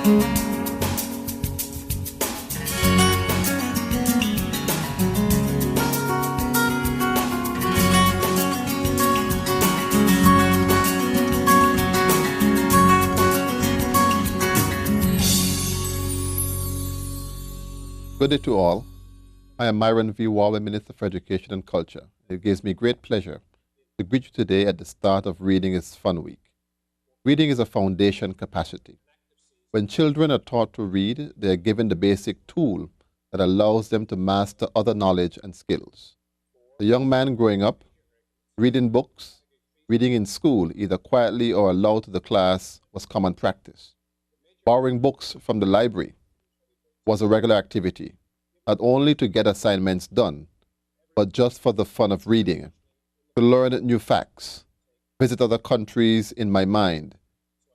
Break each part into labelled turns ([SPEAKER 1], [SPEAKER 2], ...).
[SPEAKER 1] Good day to all. I am Myron V. Walwyn, Minister for Education and Culture. It gives me great pleasure to greet you today at the start of Reading is Fun Week. Reading is a foundation capacity. When children are taught to read, they are given the basic tool that allows them to master other knowledge and skills. The young man growing up, reading books, reading in school, either quietly or aloud to the class, was common practice. Borrowing books from the library was a regular activity, not only to get assignments done, but just for the fun of reading, to learn new facts, visit other countries in my mind,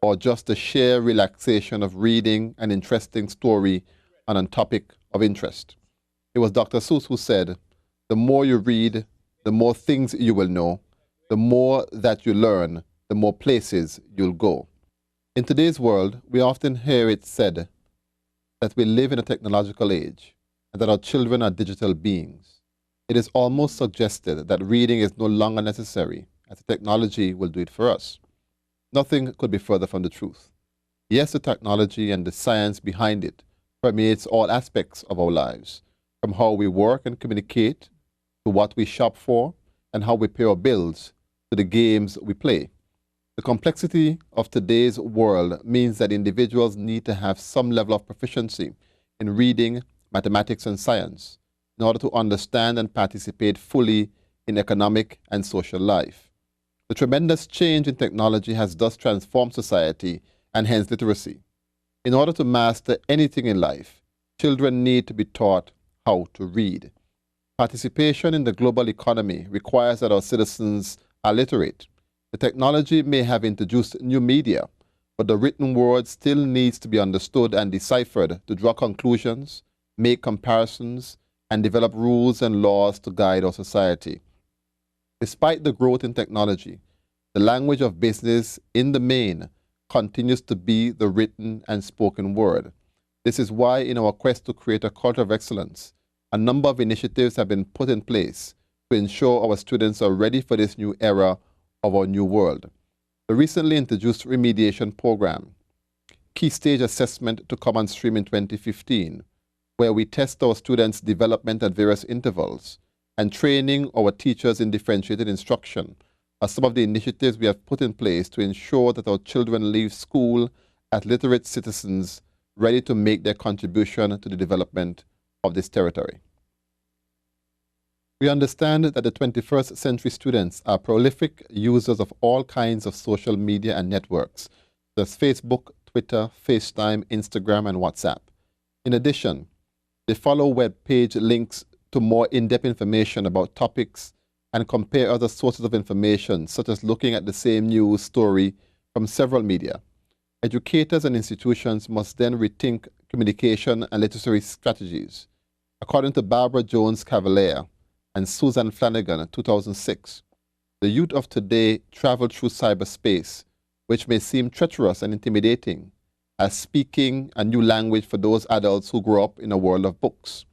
[SPEAKER 1] or just the sheer relaxation of reading an interesting story on a topic of interest. It was Dr. Seuss who said, "The more you read, the more things you will know. The more that you learn, the more places you'll go." In today's world, we often hear it said that we live in a technological age and that our children are digital beings. It is almost suggested that reading is no longer necessary, as the technology will do it for us. Nothing could be further from the truth. Yes, the technology and the science behind it permeates all aspects of our lives, from how we work and communicate, to what we shop for, and how we pay our bills, to the games we play. The complexity of today's world means that individuals need to have some level of proficiency in reading, mathematics, and science in order to understand and participate fully in economic and social life. The tremendous change in technology has thus transformed society and hence literacy. In order to master anything in life, children need to be taught how to read. Participation in the global economy requires that our citizens are literate. The technology may have introduced new media, but the written word still needs to be understood and deciphered to draw conclusions, make comparisons, and develop rules and laws to guide our society. Despite the growth in technology, the language of business in the main continues to be the written and spoken word. This is why, in our quest to create a culture of excellence, a number of initiatives have been put in place to ensure our students are ready for this new era of our new world. The recently introduced remediation program, Key Stage Assessment to come on stream in 2015, where we test our students' development at various intervals, and training our teachers in differentiated instruction are some of the initiatives we have put in place to ensure that our children leave school as literate citizens ready to make their contribution to the development of this territory. We understand that the 21st century students are prolific users of all kinds of social media and networks, such as Facebook, Twitter, FaceTime, Instagram, and WhatsApp. In addition, they follow web page links to more in-depth information about topics and compare other sources of information, such as looking at the same news story from several media. Educators and institutions must then rethink communication and literary strategies. According to Barbara Jones Cavalier and Susan Flanagan, 2006, the youth of today travel through cyberspace, which may seem treacherous and intimidating, as speaking a new language for those adults who grew up in a world of books.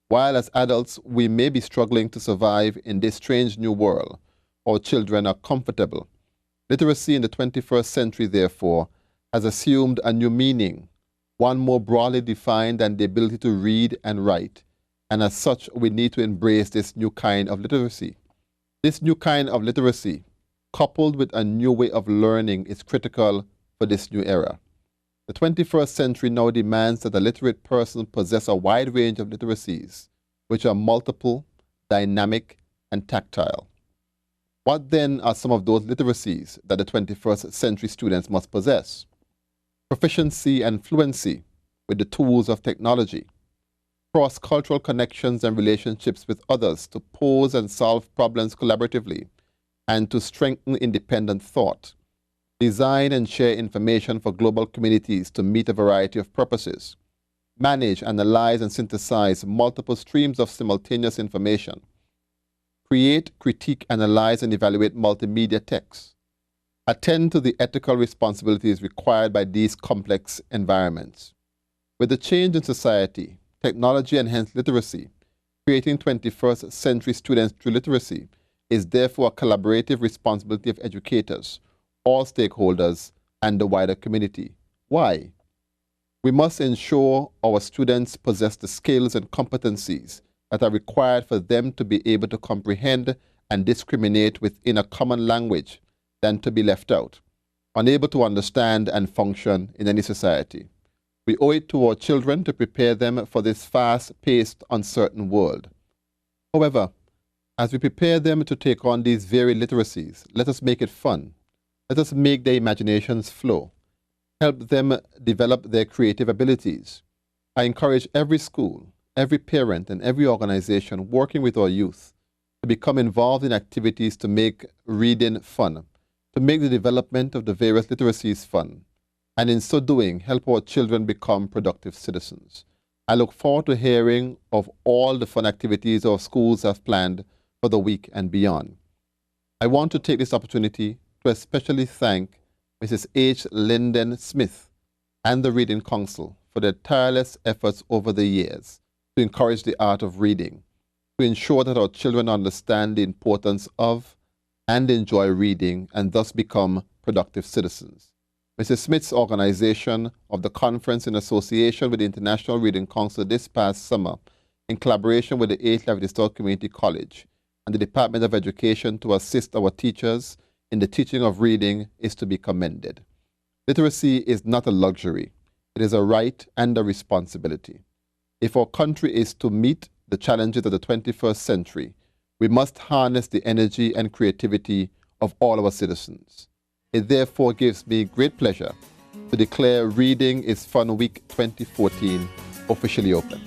[SPEAKER 1] While as adults we may be struggling to survive in this strange new world, our children are comfortable. Literacy in the 21st century, therefore, has assumed a new meaning, one more broadly defined than the ability to read and write, and as such we need to embrace this new kind of literacy. This new kind of literacy, coupled with a new way of learning, is critical for this new era. The 21st century now demands that a literate person possess a wide range of literacies, which are multiple, dynamic, and tactile. What then are some of those literacies that the 21st century students must possess? Proficiency and fluency with the tools of technology, cross-cultural connections and relationships with others to pose and solve problems collaboratively, and to strengthen independent thought, design and share information for global communities to meet a variety of purposes, manage, analyze, and synthesize multiple streams of simultaneous information, create, critique, analyze, and evaluate multimedia texts, attend to the ethical responsibilities required by these complex environments. With the change in society, technology enhanced literacy, creating 21st century students through literacy is therefore a collaborative responsibility of educators, all stakeholders, and the wider community. Why? We must ensure our students possess the skills and competencies that are required for them to be able to comprehend and discriminate within a common language than to be left out, unable to understand and function in any society. We owe it to our children to prepare them for this fast-paced, uncertain world. However, as we prepare them to take on these varied literacies, let us make it fun. Let us make their imaginations flow. Help them develop their creative abilities. I encourage every school, every parent, and every organization working with our youth to become involved in activities to make reading fun, to make the development of the various literacies fun, and in so doing, help our children become productive citizens. I look forward to hearing of all the fun activities our schools have planned for the week and beyond. I want to take this opportunity to especially thank Mrs. H. Linden Smith and the Reading Council for their tireless efforts over the years to encourage the art of reading, to ensure that our children understand the importance of and enjoy reading and thus become productive citizens. Mrs. Smith's organization of the conference in association with the International Reading Council this past summer, in collaboration with the 8th Livingston Community College and the Department of Education to assist our teachers in the teaching of reading, is to be commended. Literacy is not a luxury. It is a right and a responsibility. If our country is to meet the challenges of the 21st century, we must harness the energy and creativity of all our citizens. It therefore gives me great pleasure to declare Reading is Fun Week 2014 officially open.